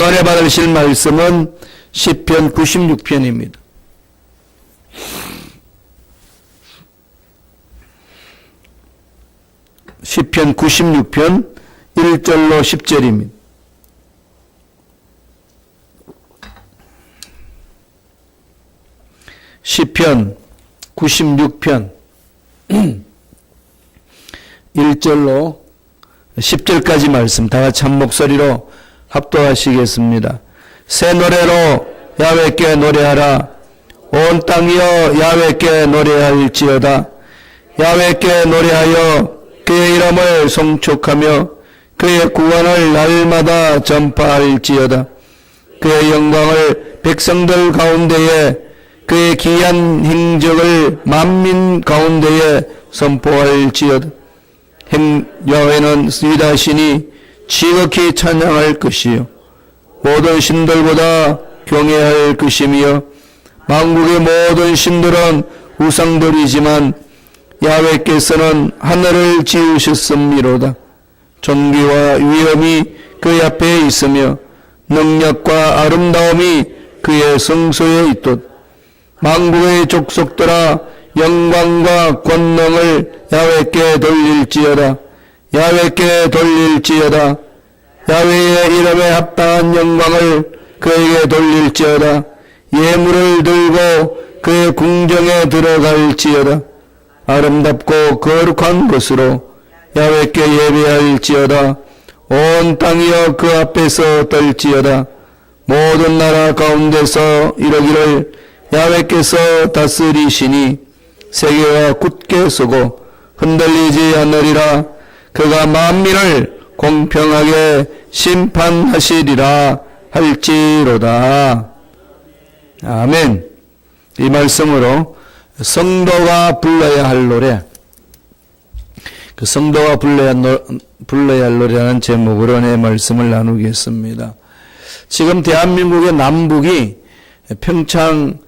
은혜 받으실 말씀은 시편 96편입니다. 시편 96편 1절로 10절입니다. 시편 96편 1절로 10절까지 말씀 다 같이 한 목소리로 합독하시겠습니다. 새 노래로 야훼께 노래하라. 온 땅이여 야훼께 노래할지어다. 야훼께 노래하여 그의 이름을 송축하며 그의 구원을 날마다 전파할지어다. 그의 영광을 백성들 가운데에 그의 기이한 행적을 만민 가운데에 선포할지어다. 야훼는 위대하시니 지극히 찬양할 것이요 모든 신들보다 경외할 것이며 만국의 모든 신들은 우상들이지만 야훼께서는 하늘을 지으셨음이로다. 존귀와 위엄이 그의 앞에 있으며 능력과 아름다움이 그의 성소에 있듯 만국의 족속들아 영광과 권능을 야훼께 돌릴지어다. 야훼께 돌릴지어다. 야훼의 이름에 합당한 영광을 그에게 돌릴지어다. 예물을 들고 그의 궁정에 들어갈지어다. 아름답고 거룩한 것으로 야훼께 예배할지어다. 온 땅이여 그 앞에서 떨지어다. 모든 나라 가운데서 이러기를 야훼께서 다스리시니 세계가 굳게 서고 흔들리지 않으리라. 그가 만민을 공평하게 심판하시리라 할지로다. 아멘. 이 말씀으로 성도가 불러야 할 노래, 그 성도가 불러야 할 노래라는 제목으로 내 말씀을 나누겠습니다. 지금 대한민국의 남북이 평창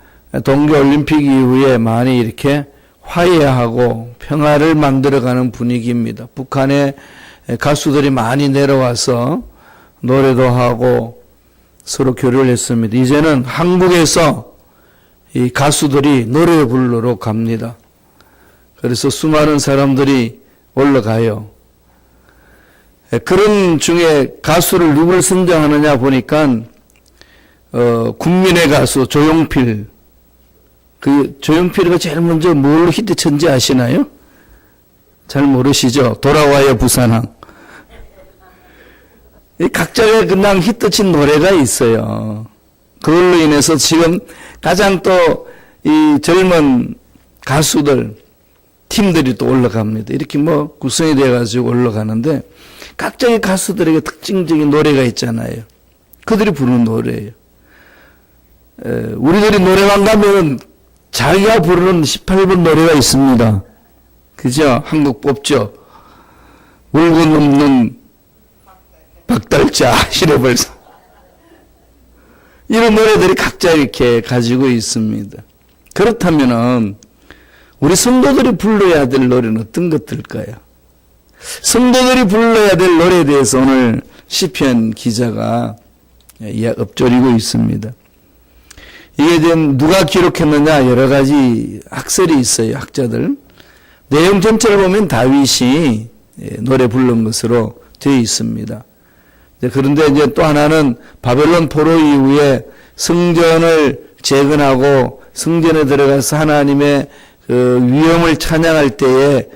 동계올림픽 이후에 많이 이렇게 화해하고 평화를 만들어가는 분위기입니다. 북한에 가수들이 많이 내려와서 노래도 하고 서로 교류를 했습니다. 이제는 한국에서 이 가수들이 노래 부르러 갑니다. 그래서 수많은 사람들이 올라가요. 그런 중에 가수를 누굴 선정하느냐 보니까 국민의 가수 조용필, 그 조용필이가 제일 먼저 뭘 히트쳤는지 아시나요? 잘 모르시죠? 돌아와요 부산항. 각자의 그냥 히트친 노래가 있어요. 그걸로 인해서 지금 가장 또 이 젊은 가수들 팀들이 또 올라갑니다. 이렇게 뭐 구성이 돼가지고 올라가는데 각자의 가수들에게 특징적인 노래가 있잖아요. 그들이 부르는 노래예요. 우리들이 노래방 가면 자기가 부르는 18번 노래가 있습니다. 그죠? 한국 뽑죠. 울고 넘는 박달자, 시래벌써. 이런 노래들이 각자 이렇게 가지고 있습니다. 그렇다면은 우리 성도들이 불러야 될 노래는 어떤 것들일까요? 성도들이 불러야 될 노래에 대해서 오늘 시편 기자가 읊조리고 있습니다. 이게 누가 기록했느냐 여러 가지 학설이 있어요. 학자들. 내용 전체를 보면 다윗이 노래 부른 것으로 되어 있습니다. 그런데 이제 또 하나는 바벨론 포로 이후에 성전을 재건하고 성전에 들어가서 하나님의 그 위엄을 찬양할 때에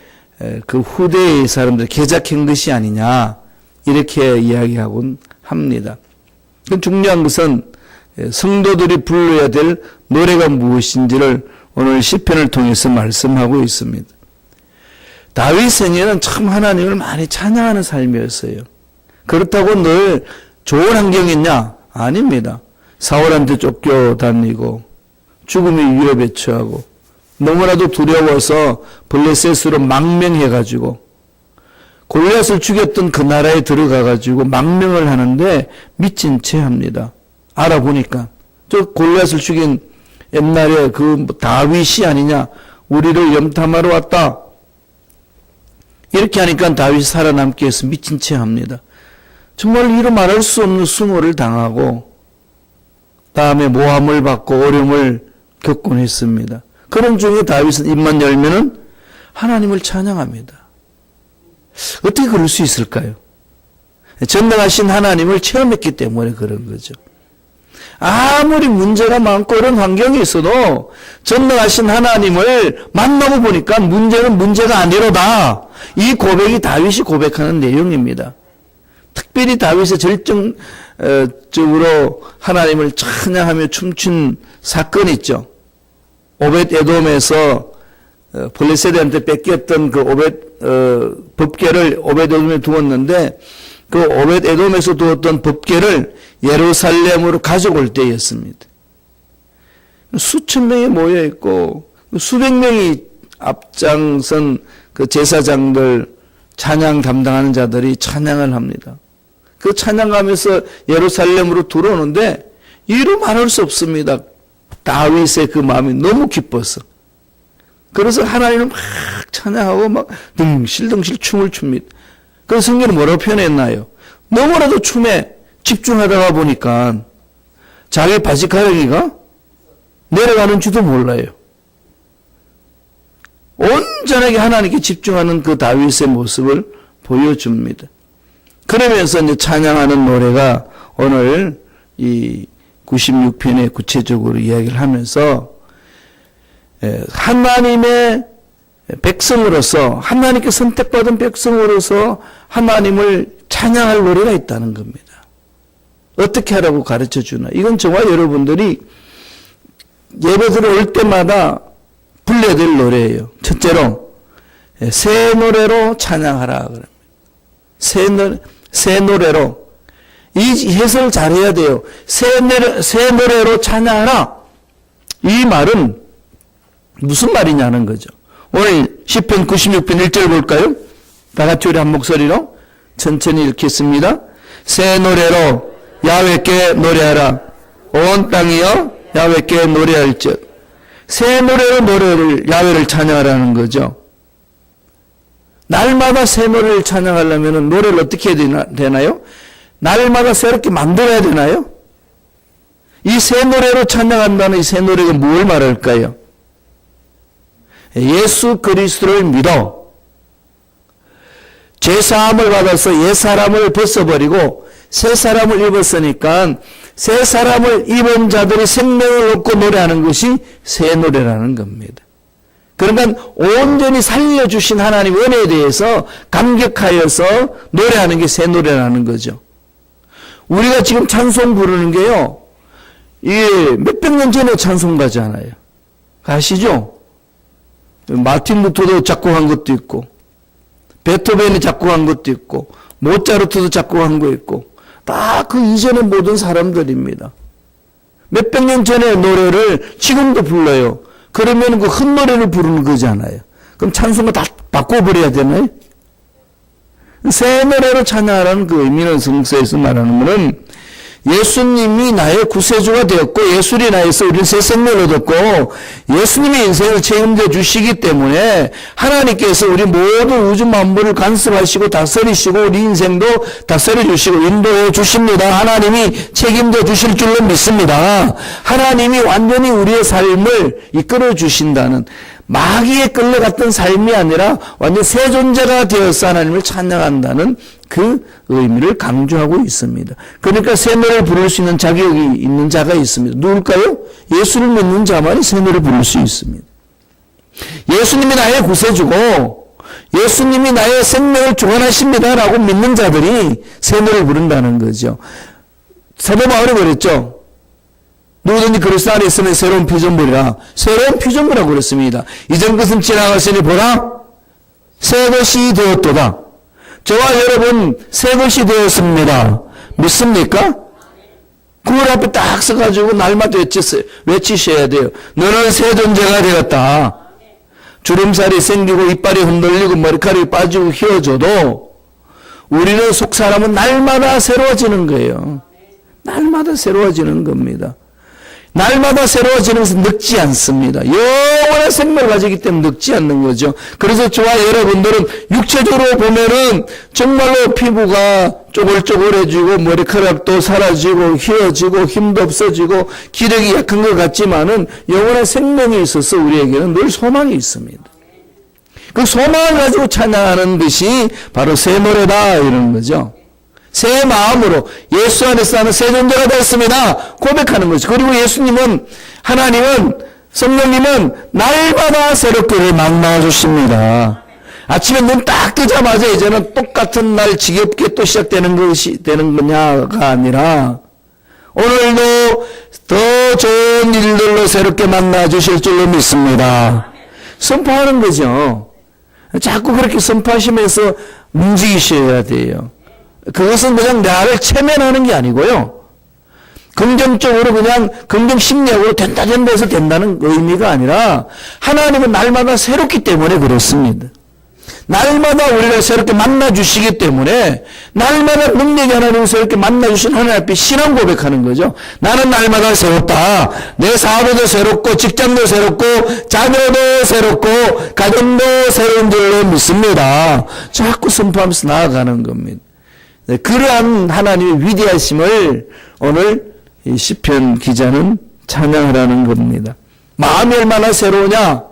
그 후대의 사람들 개작한 것이 아니냐 이렇게 이야기하곤 합니다. 중요한 것은 성도들이 불러야 될 노래가 무엇인지를 오늘 시편을 통해서 말씀하고 있습니다. 다윗 생애는 참 하나님을 많이 찬양하는 삶이었어요. 그렇다고 늘 좋은 환경이냐? 아닙니다. 사울한테 쫓겨다니고 죽음의 위협에 처하고 너무나도 두려워서 블레셋으로 망명해가지고 골리앗을 죽였던 그 나라에 들어가가지고 망명을 하는데 미친 채 합니다. 알아보니까 저 골리앗을 죽인 옛날에 그 다윗이 아니냐, 우리를 염탐하러 왔다. 이렇게 하니까 다윗이 살아남기 위해서 미친 채 합니다. 정말 이루 말할 수 없는 수모를 당하고 다음에 모함을 받고 어려움을 겪곤 했습니다. 그런 중에 다윗은 입만 열면은 하나님을 찬양합니다. 어떻게 그럴 수 있을까요? 전능하신 하나님을 체험했기 때문에 그런 거죠. 아무리 문제가 많고 이런 환경이 있어도 전능하신 하나님을 만나고 보니까 문제는 문제가 아니로다. 이 고백이 다윗이 고백하는 내용입니다. 특별히 다윗의 절정적으로 하나님을 찬양하며 춤춘 사건이 있죠. 오벳 에돔에서 블레셋한테 뺏겼던 그 법궤를 오벳 에돔에 두었는데 그 오벳 에돔에서 두었던 법궤를 예루살렘으로 가져올 때였습니다. 수천 명이 모여 있고 수백 명이 앞장선 그 제사장들 찬양 담당하는 자들이 찬양을 합니다. 그 찬양하면서 예루살렘으로 들어오는데 이루 말할 수 없습니다. 다윗의 그 마음이 너무 기뻐서. 그래서 하나님을 막 찬양하고 막 덩실덩실 춤을 춥니다. 그래서 성경은 뭐라고 표현했나요? 너무나도 춤에 집중하다가 보니까 자기 바지가랑이가 내려가는 줄도 몰라요. 온전하게 하나님께 집중하는 그 다윗의 모습을 보여줍니다. 그러면서 이제 찬양하는 노래가 오늘 이 96편에 구체적으로 이야기를 하면서 하나님의 백성으로서 하나님께 선택받은 백성으로서 하나님을 찬양할 노래가 있다는 겁니다. 어떻게 하라고 가르쳐 주나? 이건 저와 여러분들이 예배 들어올 때마다 불러야 될 노래예요. 첫째로 새 노래로 찬양하라 그럽니다. 새 노래로 이 해석을 잘해야 돼요. 새 노래로 찬양하라. 이 말은 무슨 말이냐는 거죠. 오늘 시편 96편 1절 볼까요? 다 같이 우리 한 목소리로 천천히 읽겠습니다. 새 노래로 야훼께 노래하라. 온 땅이여 야훼께 노래할지어다. 새 노래로 야훼를 찬양하라는 거죠. 날마다 새 노래를 찬양하려면 노래를 어떻게 해야 되나요? 날마다 새롭게 만들어야 되나요? 이 새 노래로 찬양한다는 이 새 노래가 뭘 말할까요? 예수 그리스도를 믿어 죄사함을 받아서 옛 사람을 벗어버리고 새 사람을 입었으니까 새 사람을 입은 자들이 생명을 얻고 노래하는 것이 새 노래라는 겁니다. 그러니까 온전히 살려주신 하나님 은혜에 대해서 감격하여서 노래하는 게 새 노래라는 거죠. 우리가 지금 찬송 부르는 게요, 이게 몇백 년 전에 찬송가잖아요. 아시죠? 마틴 루터도 작곡한 것도 있고, 베토벤이 작곡한 것도 있고, 모차르트도 작곡한 거 있고, 다 그 이전의 모든 사람들입니다. 몇백 년 전의 노래를 지금도 불러요. 그러면 그 헛노래를 부르는 거잖아요. 그럼 찬송가 다 바꿔버려야 되나요? 새 노래로 찬양하라는 그 의미는 성서에서 말하는 것은 예수님이 나의 구세주가 되었고 예수리 나에서 우리는 새 생명을 얻었고 예수님이 인생을 책임져 주시기 때문에 하나님께서 우리 모든 우주 만물을 간섭하시고 다스리시고 우리 인생도 다스려 주시고 인도해 주십니다. 하나님이 책임져 주실 줄로 믿습니다. 하나님이 완전히 우리의 삶을 이끌어 주신다는, 마귀에 끌려갔던 삶이 아니라 완전 새 존재가 되어서 하나님을 찬양한다는 그 의미를 강조하고 있습니다. 그러니까 새 노래를 부를 수 있는 자격이 있는 자가 있습니다. 누굴까요? 예수를 믿는 자만이 새 노래를 부를 수 있습니다. 예수님이 나의 구세주고 예수님이 나의 생명을 주관하십니다라고 믿는 자들이 새 노래를 부른다는 거죠. 사도 바울이 그랬죠. 누구든지 그리스도 안에 있으면 새로운 피조물이라. 새로운 피조물이라고 그랬습니다. 이전 것은 지나갔으니 보라 새 것이 되었도다. 저와 여러분 새 것이 되었습니다. 믿습니까? 그걸 앞에 딱 써가지고 날마다 외치셔야 돼요. 너는 새 존재가 되었다. 주름살이 생기고 이빨이 흔들리고 머리카락이 빠지고 휘어져도 우리는 속사람은 날마다 새로워지는 거예요. 날마다 새로워지는 겁니다. 날마다 새로워지는 것은 늙지 않습니다. 영원한 생명을 가지기 때문에 늙지 않는 거죠. 그래서 저와 여러분들은 육체적으로 보면은 정말로 피부가 쪼글쪼글해지고 머리카락도 사라지고 휘어지고 힘도 없어지고 기력이 약한 것 같지만은 영원한 생명이 있어서 우리에게는 늘 소망이 있습니다. 그 소망을 가지고 찬양하는 것이 바로 새 노래다 이런 거죠. 새 마음으로 예수 안에서 나는 새 존재가 되었습니다. 고백하는 거죠. 그리고 예수님은, 하나님은, 성령님은 날마다 새롭게 우리를 만나 주십니다. 아침에 눈 딱 뜨자마자 이제는 똑같은 날 지겹게 또 시작되는 것이 되는 거냐가 아니라 오늘도 더 좋은 일들로 새롭게 만나 주실 줄로 믿습니다. 선포하는 거죠. 자꾸 그렇게 선포하시면서 움직이셔야 돼요. 그것은 그냥 나를 체면하는 게 아니고요. 긍정적으로 그냥 긍정심리학으로 된다 해서 된다는 의미가 아니라 하나님은 날마다 새롭기 때문에 그렇습니다. 날마다 우리가 새롭게 만나주시기 때문에 날마다 능력이 하나님을 새롭게 만나주신 하나님 앞에 신앙 고백하는 거죠. 나는 날마다 새롭다. 내 사업도 새롭고 직장도 새롭고 자녀도 새롭고 가정도 새로운 줄로 믿습니다. 자꾸 선포하면서 나아가는 겁니다. 네, 그러한 하나님의 위대하심을 오늘 이 시편 기자는 찬양하라는 겁니다. 마음이 얼마나 새로우냐,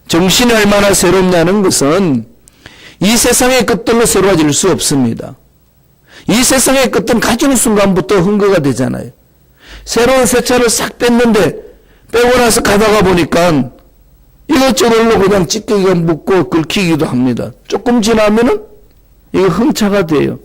정신이 얼마나 새롭냐는 것은 이 세상의 것들로 새로워질 수 없습니다. 이 세상의 것들은 가지는 순간부터 흥거가 되잖아요. 새로운 세차를 싹 뺐는데 빼고 나서 가다가 보니까 이것저것로 그냥 찌꺼기가 묻고 긁히기도 합니다. 조금 지나면은 이거 흥차가 돼요.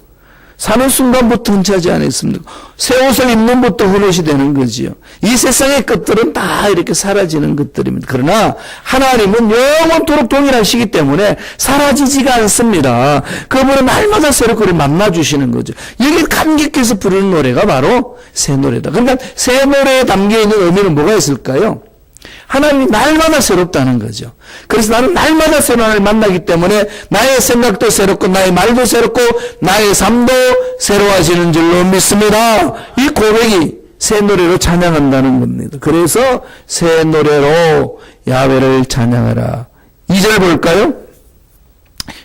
사는 순간부터 흔차지 않았습니까? 새 옷을 입는 것도 흔옷이 되는 거지요. 이 세상의 것들은 다 이렇게 사라지는 것들입니다. 그러나 하나님은 영원토록 동일하시기 때문에 사라지지가 않습니다. 그분은 날마다 새롭게 만나주시는 거죠. 여기 감격해서 부르는 노래가 바로 새 노래다. 그러니까 새 노래에 담겨있는 의미는 뭐가 있을까요? 하나님이 날마다 새롭다는 거죠. 그래서 나는 날마다 새로운 하나님을 만나기 때문에 나의 생각도 새롭고 나의 말도 새롭고 나의 삶도 새로워지는 줄로 믿습니다. 이 고백이 새 노래로 찬양한다는 겁니다. 그래서 새 노래로 야훼를 찬양하라. 2절 볼까요?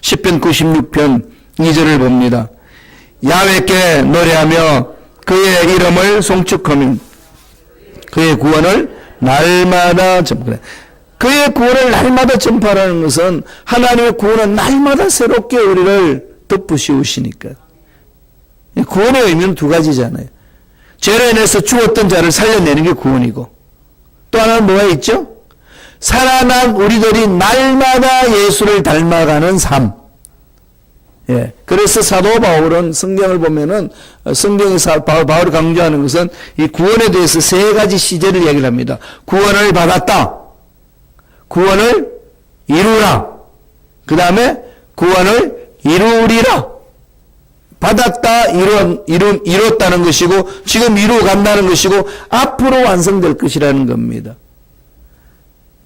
시편 96편 2절을 봅니다. 야훼께 노래하며 그의 이름을 송축하며 그의 구원을 날마다 전파하라. 그의 구원을 날마다 전파하라는 것은 하나님의 구원은 날마다 새롭게 우리를 덮으시우시니까. 구원의 의미는 두 가지잖아요. 죄로 인해서 죽었던 자를 살려내는 게 구원이고 또 하나는 뭐가 있죠? 살아난 우리들이 날마다 예수를 닮아가는 삶. 예. 그래서 사도 바울은 성경을 보면은 성경에서 바울이 강조하는 것은 이 구원에 대해서 세 가지 시제를 얘기를 합니다. 구원을 받았다. 구원을 이루라. 그 다음에 구원을 이루리라. 받았다, 이뤘다는 것이고 지금 이루어간다는 것이고 앞으로 완성될 것이라는 겁니다.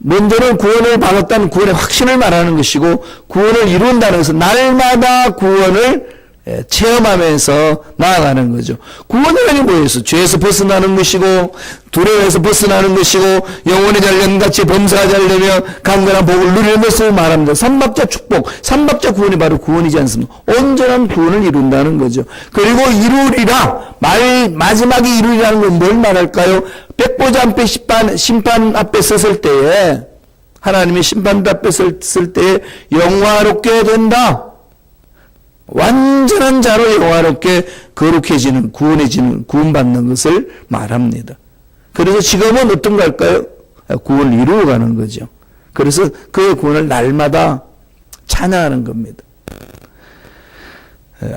먼저는 구원을 받았다는 구원의 확신을 말하는 것이고 구원을 이룬다는 것은 날마다 구원을 체험하면서 나아가는 거죠. 구원이라는 뭐였어? 죄에서 벗어나는 것이고 두려움에서 벗어나는 것이고 영혼의 잘됨같이 범사가 잘되며 강건한 복을 누리는 것을 말합니다. 삼박자 축복, 삼박자 구원이 바로 구원이지 않습니까? 온전한 구원을 이룬다는 거죠. 그리고 이루리라, 마지막에 이루리라는 건 뭘 말할까요? 백보자 앞에 심판 앞에 섰을 때에 하나님의 심판 앞에 섰을 때에 영화롭게 된다. 완전한 자로 영화롭게 거룩해지는, 구원해지는, 구원받는 것을 말합니다. 그래서 지금은 어떤 걸까요? 구원을 이루어가는 거죠. 그래서 그의 구원을 날마다 찬양하는 겁니다.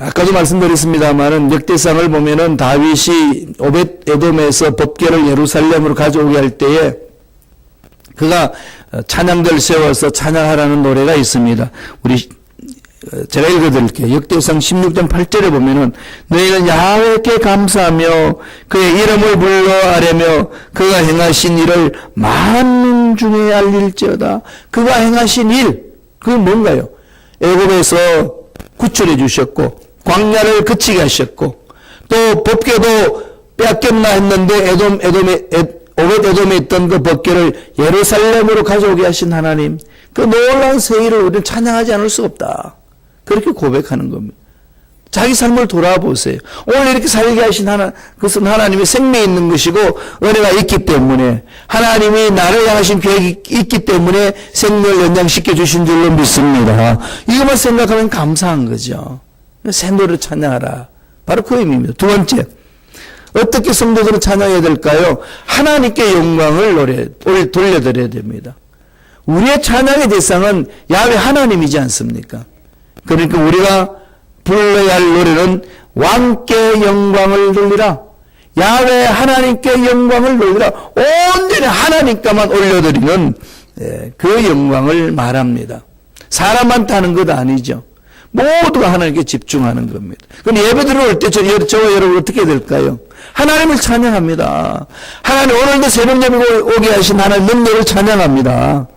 아까도 말씀드렸습니다만은 역대상을 보면은 다윗이 오벳에돔에서 법궤를 예루살렘으로 가져오게 할 때에 그가 찬양들 세워서 찬양하라는 노래가 있습니다. 제가 읽어드릴게요. 역대상 16장 8절에 보면은 너희는 야훼께 감사하며 그의 이름을 불러 아뢰며 그가 행하신 일을 만민 중에 알릴지어다. 그가 행하신 일, 그건 뭔가요? 애굽에서 구출해 주셨고 광야를 그치게 하셨고 또 법궤도 빼앗겼나 했는데 오벳에돔에 있던 그 벗개를 예루살렘으로 가져오게 하신 하나님, 그 놀라운 세일을 우리는 찬양하지 않을 수 없다. 그렇게 고백하는 겁니다. 자기 삶을 돌아보세요. 오늘 이렇게 살게 하신 그것은 하나님의 생명이 있는 것이고 은혜가 있기 때문에, 하나님이 나를 향하신 계획이 있기 때문에 생명을 연장시켜 주신 줄로 믿습니다. 이것만 생각하면 감사한 거죠. 새 노래를 찬양하라. 바로 그 의미입니다. 두 번째, 어떻게 성도들은 찬양해야 될까요? 하나님께 영광을 돌려드려야 됩니다. 우리의 찬양의 대상은 야훼 하나님이지 않습니까? 그러니까 우리가 불러야 할 노래는 왕께 영광을 돌리라. 야훼 하나님께 영광을 돌리라. 온전히 하나님께만 올려드리는 그 영광을 말합니다. 사람한테 하는 것 아니죠. 모두가 하나님께 집중하는 겁니다. 그럼 예배 들어올 때 저와 여러분 어떻게 해야 될까요? 하나님을 찬양합니다. 하나님, 오늘도 새벽 예배 오게 하신 하나님 능력을 찬양합니다.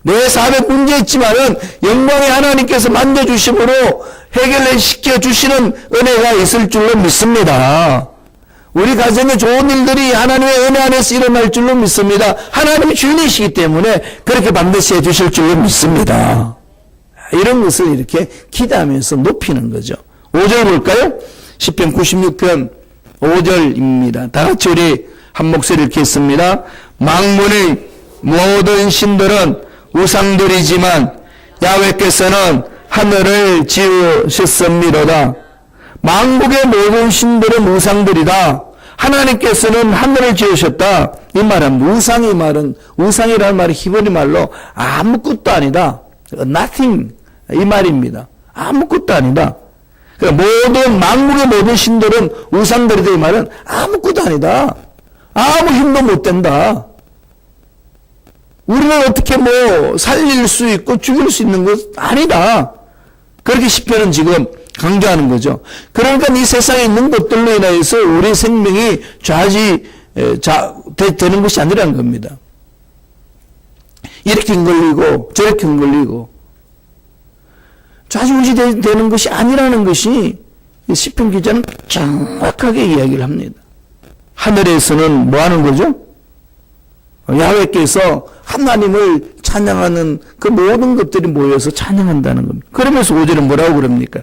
내 삶에 문제 있지만은 영광의 하나님께서 만져주심으로 해결을 시켜주시는 은혜가 있을 줄로 믿습니다. 우리 가정에 좋은 일들이 하나님의 은혜 안에서 일어날 줄로 믿습니다. 하나님이 주인이시기 때문에 그렇게 반드시 해주실 줄로 믿습니다. 이런 것을 이렇게 기도하면서 높이는 거죠. 5절 볼까요? 시편 96편 5절입니다. 다 같이 우리 한 목소리 읽겠습니다. 만군의 모든 신들은 우상들이지만 야훼께서는 하늘을 지으셨습니로다. 만국의 모든 신들은 우상들이다. 하나님께서는 하늘을 지으셨다. 이 말은 우상이라는 말이 히브리 말로 아무것도 아니다. nothing 이 말입니다. 아무것도 아니다. 모든 만국의 모든 신들은 우상들이다. 이 말은 아무것도 아니다. 아무 힘도 못 된다. 우리는 어떻게 살릴 수 있고 죽일 수 있는 것 아니다. 그렇게 시편은 지금 강조하는 거죠. 그러니까 이 세상에 있는 것들로 인해서 우리 생명이 되는 것이 아니라는 겁니다. 이렇게 흔들리고 저렇게 흔들리고 좌지우지 되는 것이 아니라는 것이 시편 기자는 정확하게 이야기를 합니다. 하늘에서는 뭐 하는 거죠? 야훼께서 하나님을 찬양하는 그 모든 것들이 모여서 찬양한다는 겁니다. 그러면서 5절은 뭐라고 그럽니까?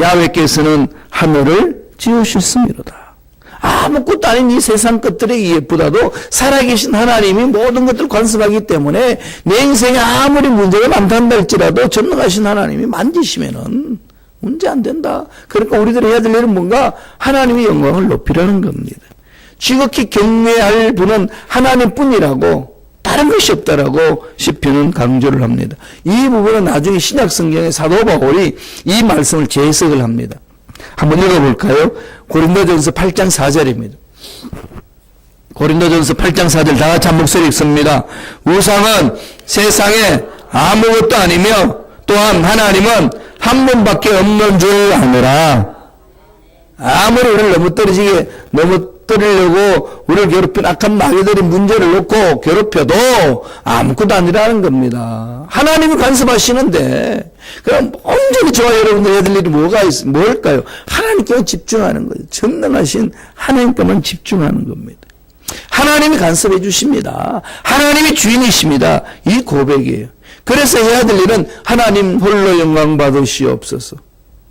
야훼께서는 하늘을 지으셨음이로다. 아무것도 아닌 이 세상 것들의 이해보다도 살아계신 하나님이 모든 것들을 관습하기 때문에 내 인생에 아무리 문제가 많단다 할지라도 전능하신 하나님이 만지시면은 문제 안 된다. 그러니까 우리들이 해야 될 일은 뭔가 하나님의 영광을 높이려는 겁니다. 지극히 경외할 분은 하나님뿐이라고, 다른 것이 없다라고 시편은 강조를 합니다. 이 부분은 나중에 신약 성경의 사도 바울이 이 말씀을 재해석을 합니다. 한번 읽어볼까요? 고린도전서 8장 4절입니다. 고린도전서 8장 4절 다 같이 한 목소리 읽습니다. 우상은 세상에 아무것도 아니며 또한 하나님은 한 분밖에 없는 줄 아노라. 아무리 우리를 넘어뜨리려고 우리를 괴롭힌 악한 마귀들이 문제를 놓고 괴롭혀도 아무것도 아니라는 겁니다. 하나님이 간섭하시는데 그럼 온전히 저와 여러분들 해야 될 일이 뭘까요? 하나님께만 집중하는 거예요. 전능하신 하나님께만 집중하는 겁니다. 하나님이 간섭해 주십니다. 하나님이 주인이십니다. 이 고백이에요. 그래서 해야 될 일은 하나님 홀로 영광 받으시옵소서.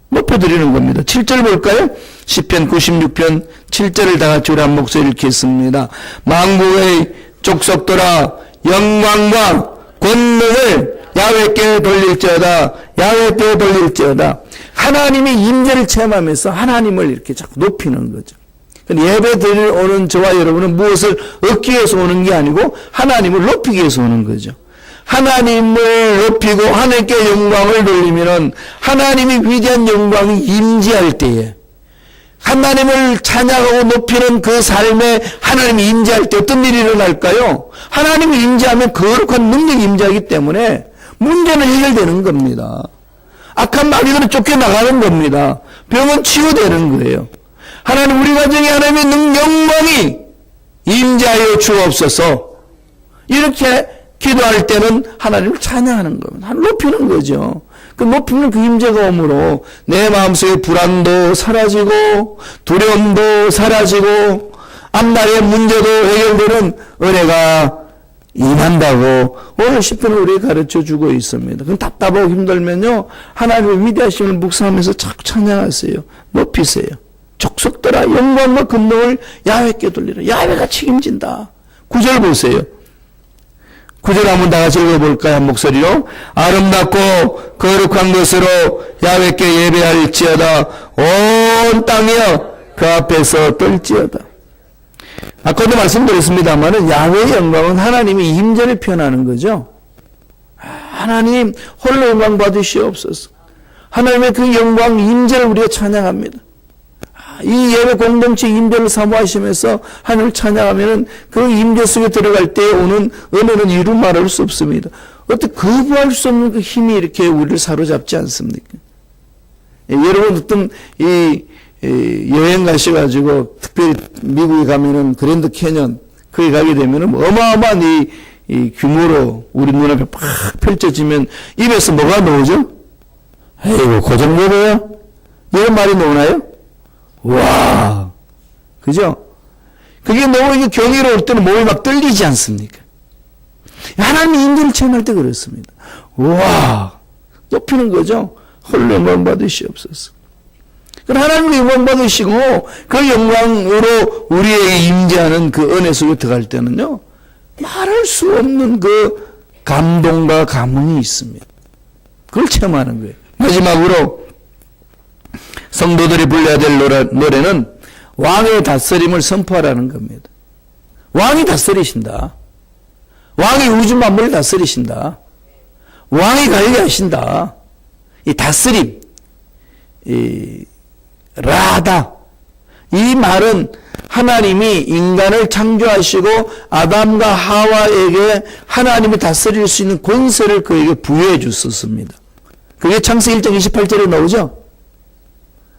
높여드리는 겁니다. 7절 볼까요? 시편 96편 7절을 다 같이 우리 한 목소리 읽겠습니다. 만국의 족속들아 영광과 권능을 야훼께 돌릴지어다. 야훼께 돌릴지어다. 하나님의 임재를 체험하면서 하나님을 이렇게 자꾸 높이는 거죠. 예배 드리러 오는 저와 여러분은 무엇을 얻기 위해서 오는 게 아니고 하나님을 높이기 위해서 오는 거죠. 하나님을 높이고 하나님께 영광을 돌리면은 하나님이 위대한 영광이 임재할 때에, 하나님을 찬양하고 높이는 그 삶에 하나님이 임재할 때 어떤 일이 일어날까요? 하나님이 임재하면 거룩한 능력이 임재하기 때문에 문제는 해결되는 겁니다. 악한 마귀들은 쫓겨나가는 겁니다. 병은 치유되는 거예요. 하나님, 우리 가정에 하나님의 영광이 임재하여 주옵소서. 이렇게 기도할 때는 하나님을 찬양하는 겁니다. 하나님 높이는 거죠. 그 높이는 그 임재가 오므로 내 마음속의 불안도 사라지고 두려움도 사라지고 앞날의 문제도 해결되는 은혜가 임한다고 오늘 시편은 우리에게 가르쳐주고 있습니다. 그럼 답답하고 힘들면요, 하나님의 위대하심을 묵상하면서 자꾸 찬양하세요. 높이세요. 족속들아 영광과 근능을 야훼께 돌리라. 야훼가 책임진다. 9절 보세요. 9절 한번 다 같이 읽어볼까요? 한 목소리로. 아름답고 거룩한 것으로 야훼께 예배할지어다. 온 땅이여 그 앞에서 떨지어다. 아까도 말씀드렸습니다만은 야훼의 영광은 하나님의 임재를 표현하는 거죠. 하나님 홀로 영광 받으시옵소서. 하나님의 그 영광 임재를 우리가 찬양합니다. 이 예배 공동체 임재를 사모하시면서 하나님을 찬양하면은 그 임재 속에 들어갈 때 오는 은혜는 이루 말할 수 없습니다. 어떻게 거부할 수 없는 그 힘이 이렇게 우리를 사로잡지 않습니까? 여러분 어떤 여행 가셔가지고 특별히 미국에 가면은 그랜드 캐년 거기 가게 되면은 어마어마한 이 규모로 우리 눈앞에 팍 펼쳐지면 입에서 뭐가 나오죠? 에이구 그 정도로요? 이런 말이 나오나요? 와, 그죠? 그게 너무 이게 경이로울 때는 몸이 막 떨리지 않습니까? 하나님의 임재를 체험할 때 그렇습니다. 와, 높이는 거죠? 홀로 영광 받으시옵소서. 하나님의 영광 받으시고 그 영광으로 우리에게 임재하는 그 은혜 속에 들어갈 때는요, 말할 수 없는 그 감동과 감흥이 있습니다. 그걸 체험하는 거예요. 마지막으로 성도들이 불러야 될 노래는 왕의 다스림을 선포하라는 겁니다. 왕이 다스리신다. 왕이 우주 만물을 다스리신다. 왕이 관리하신다. 이 다스림, 라다. 이 말은 하나님이 인간을 창조하시고 아담과 하와에게 하나님이 다스릴 수 있는 권세를 그에게 부여해 주셨습니다. 그게 창세기 1장 28절에 나오죠?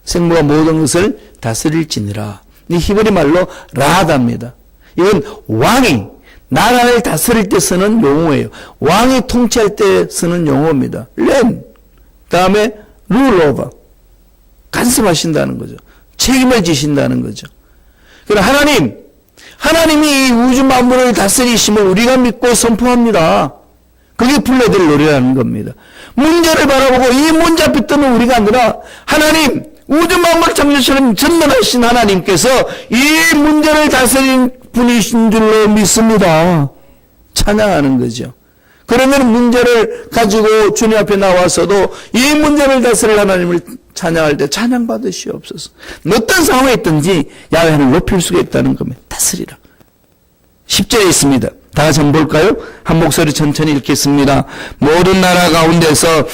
생모가 모든 것을 다스릴지니라. 이 히브리 말로 라다입니다. 이건 왕이 나라를 다스릴 때 쓰는 용어예요. 왕이 통치할 때 쓰는 용어입니다. 렌, 다음에 rule over. 간섭하신다는 거죠. 책임을 지신다는 거죠. 그럼 하나님이 이 우주 만물을 다스리심을 우리가 믿고 선포합니다. 그게 불러드릴 노래라는 겁니다. 문제를 바라보고 이 문제 앞에 뜨는 우리가 아니라 하나님, 우주 만물 창조처럼 전능하신 하나님께서 이 문제를 다스린 분이신 줄로 믿습니다. 찬양하는 거죠. 그러면 문제를 가지고 주님 앞에 나와서도 이 문제를 다스릴 하나님을 찬양할 때 찬양 받으시옵소서. 어떤 상황에 있든지 야훼를 높일 수가 있다는 겁니다. 다스리라. 10절에 있습니다. 다 같이 한번 볼까요? 한 목소리 천천히 읽겠습니다. 모든 나라 가운데서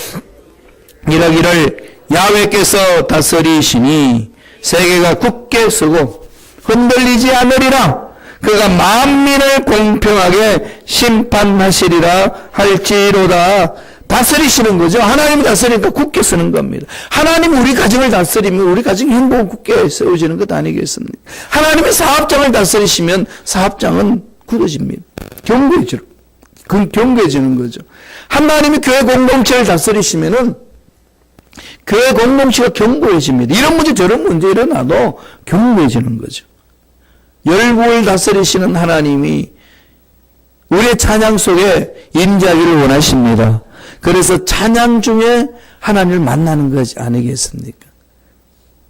이러기를 야훼께서 다스리시니 세계가 굳게 서고 흔들리지 않으리라. 그가 만민을 공평하게 심판하시리라 할지로다. 다스리시는 거죠. 하나님이 다스리니까 굳게 서는 겁니다. 하나님이 우리 가정을 다스리면 우리 가정이 행복은 굳게 세워지는 것 아니겠습니까? 하나님이 사업장을 다스리시면 사업장은 굳어집니다. 견고해지는 거죠. 하나님이 교회 공동체를 다스리시면은 교회 공동체가 견고해집니다. 이런 문제 저런 문제 일어나도 견고해지는 거죠. 열국을 다스리시는 하나님이 우리의 찬양 속에 임재하기를 원하십니다. 그래서 찬양 중에 하나님을 만나는 것이 아니겠습니까?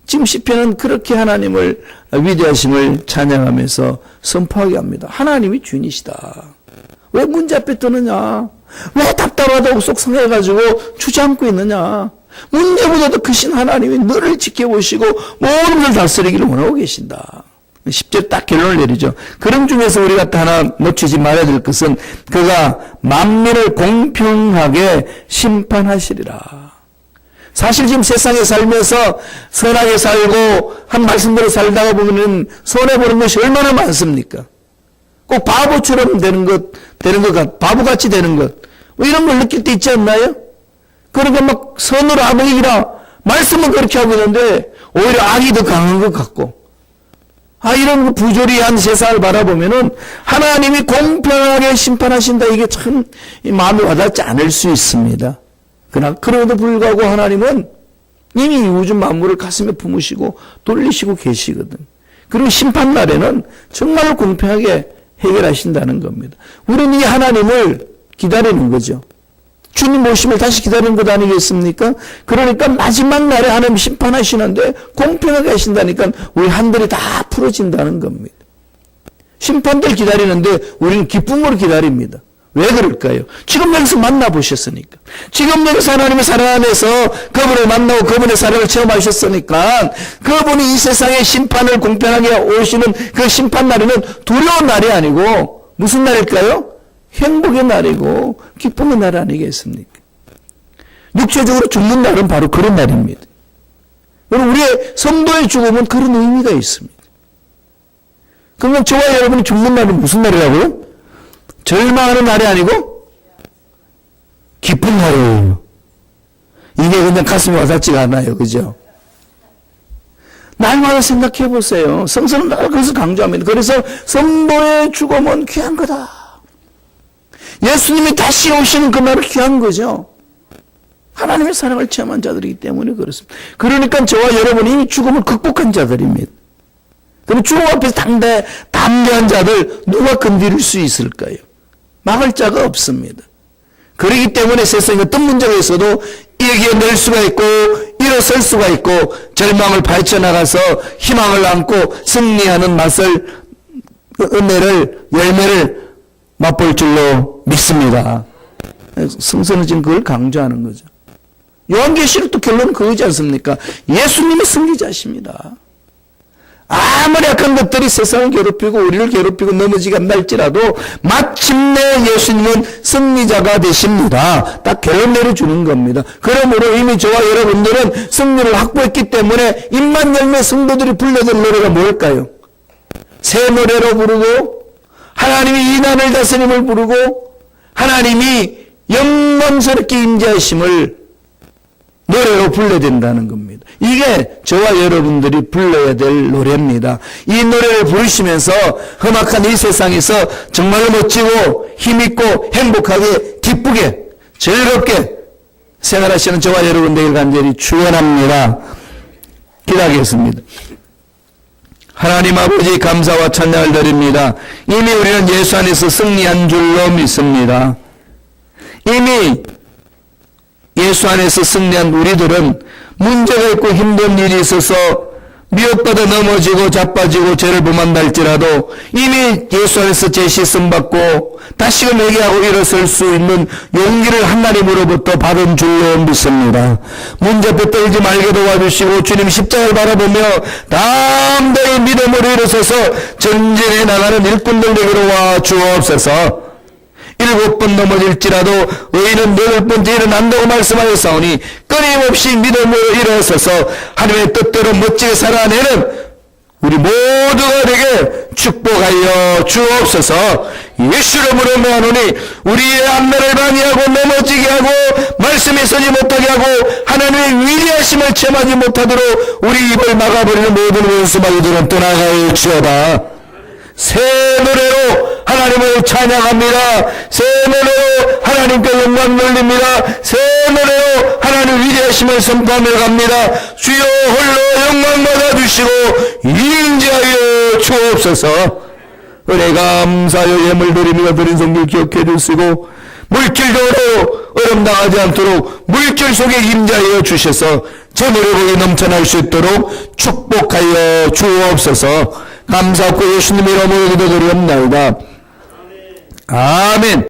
지금 시편은 그렇게 하나님을 위대하심을 찬양하면서 선포하게 합니다. 하나님이 주인이시다. 왜 문제 앞에 뜨느냐? 왜 답답하다고 속상해가지고 주저앉고 있느냐? 문제보다도 크신 하나님이 너를 지켜보시고 모든 걸 다스리기를 원하고 계신다. 10절 딱 결론을 내리죠. 그런 중에서 우리가 하나 놓치지 말아야 될 것은 그가 만민을 공평하게 심판하시리라. 사실 지금 세상에 살면서 선하게 살고 한 말씀대로 살다가 보면은 손해보는 것이 얼마나 많습니까? 꼭 바보처럼 되는 것, 바보같이 되는 것, 뭐 이런 걸 느낄 때 있지 않나요? 그러니까 막 선으로 암흑이라 말씀은 그렇게 하고 있는데 오히려 악이 더 강한 것 같고, 이런 부조리한 세상을 바라보면은 하나님이 공평하게 심판하신다. 이게 참 마음에 와닿지 않을 수 있습니다. 그러나 그럼에도 불구하고 하나님은 이미 우주 만물을 가슴에 품으시고 돌리시고 계시거든. 그리고 심판날에는 정말로 공평하게 해결하신다는 겁니다. 우리는 이 하나님을 기다리는 거죠. 주님 오심을 다시 기다리는 것 아니겠습니까? 그러니까 마지막 날에 하나님 심판하시는데 공평하게 하신다니까 우리 한들이 다 풀어진다는 겁니다. 심판들 기다리는데 우리는 기쁨으로 기다립니다. 왜 그럴까요? 지금 여기서 만나보셨으니까. 지금 여기서 하나님의 사랑 안에서 그분을 만나고 그분의 사랑을 체험하셨으니까 그분이 이 세상의 심판을 공평하게 오시는 그 심판날에는 두려운 날이 아니고 무슨 날일까요? 행복의 날이고 기쁨의 날 아니겠습니까? 육체적으로 죽는 날은 바로 그런 날입니다. 여러분, 우리의 성도의 죽음은 그런 의미가 있습니다. 그러면 저와 여러분이 죽는 날은 무슨 날이라고요? 절망하는 날이 아니고 기쁜 날이에요. 이게 그냥 가슴에 와닿지가 않아요. 그죠? 날마다 생각해 보세요. 성서는 늘 그것을 강조합니다. 그래서 성도의 죽음은 귀한 거다. 예수님이 다시 오시는 그 날은 귀한 거죠. 하나님의 사랑을 체험한 자들이기 때문에 그렇습니다. 그러니까 저와 여러분이 이미 죽음을 극복한 자들입니다. 그럼 죽음 앞에서 담대한 자들 누가 건드릴 수 있을까요? 막을 자가 없습니다. 그렇기 때문에 세상에 어떤 문제가 있어도 이겨낼 수가 있고 일어설 수가 있고 절망을 파헤쳐나가서 희망을 안고 승리하는 맛을, 은혜를, 열매를 맛볼 줄로 믿습니다. 성서는 지금 그걸 강조하는 거죠. 요한계시록도 결론은 그거지 않습니까? 예수님이 승리자십니다. 아무리 악한 것들이 세상을 괴롭히고 우리를 괴롭히고 넘어지게 한달지라도 마침내 예수님은 승리자가 되십니다. 딱 결론 내려주는 겁니다. 그러므로 이미 저와 여러분들은 승리를 확보했기 때문에 입만 열매 성도들이 불러들 노래가 뭘까요? 새 노래로 부르고 하나님이 이난을 다스림을 부르고 하나님이 영광스럽게 임재하심을 노래로 불러야 된다는 겁니다. 이게 저와 여러분들이 불러야 될 노래입니다. 이 노래를 부르시면서 험악한 이 세상에서 정말로 멋지고 힘있고 행복하게 기쁘게 즐겁게 생활하시는 저와 여러분 되길 간절히 축원합니다. 기도하겠습니다. 하나님 아버지 감사와 찬양을 드립니다. 이미 우리는 예수 안에서 승리한 줄로 믿습니다. 이미 예수 안에서 승리한 우리들은 문제가 있고 힘든 일이 있어서 미혹받아 넘어지고 자빠지고 죄를 범한다 할지라도 이미 예수 안에서 재씻음 받고 다시금 회개하고 일어설 수 있는 용기를 하나님으로부터 받은 줄로 믿습니다. 문제 앞에 떨지 말게 도와주시고 주님 십자가를 바라보며 담대히 믿음으로 일어서서 전진해 나가는 일꾼들 되기로 와 주옵소서. 7번 넘어질지라도 의인은 8번째 일어난다고 말씀하셨사오니 끊임없이 믿음으로 일어서서 하나님의 뜻대로 멋지게 살아내는 우리 모두가 되게 축복하여 주옵소서. 예수 이름으로 명하노니 우리의 안면을 방해하고 넘어지게 하고 말씀에 서지 못하게 하고 하나님의 위대하심을 체험하지 못하도록 우리 입을 막아버리는 모든 원수마귀들은 떠나가여 주어다. 새 노래로 하나님을 찬양합니다. 새 노래로 하나님께 영광 돌립니다. 새 노래로 하나님 위대하심을 선포하며 갑니다. 주여 홀로 영광 받아주시고 인자하여 주옵소서. 은혜 감사하여 예물 드리며 드린 성길 기억해 주시고 물질적으로 어려움당하지 않도록 물질 속에 임자하여 주셔서 저 노래복이 넘쳐날 수 있도록 축복하여 주옵소서. 감사하고 예수님의 이름으로 기도드리옵나이다. 아멘.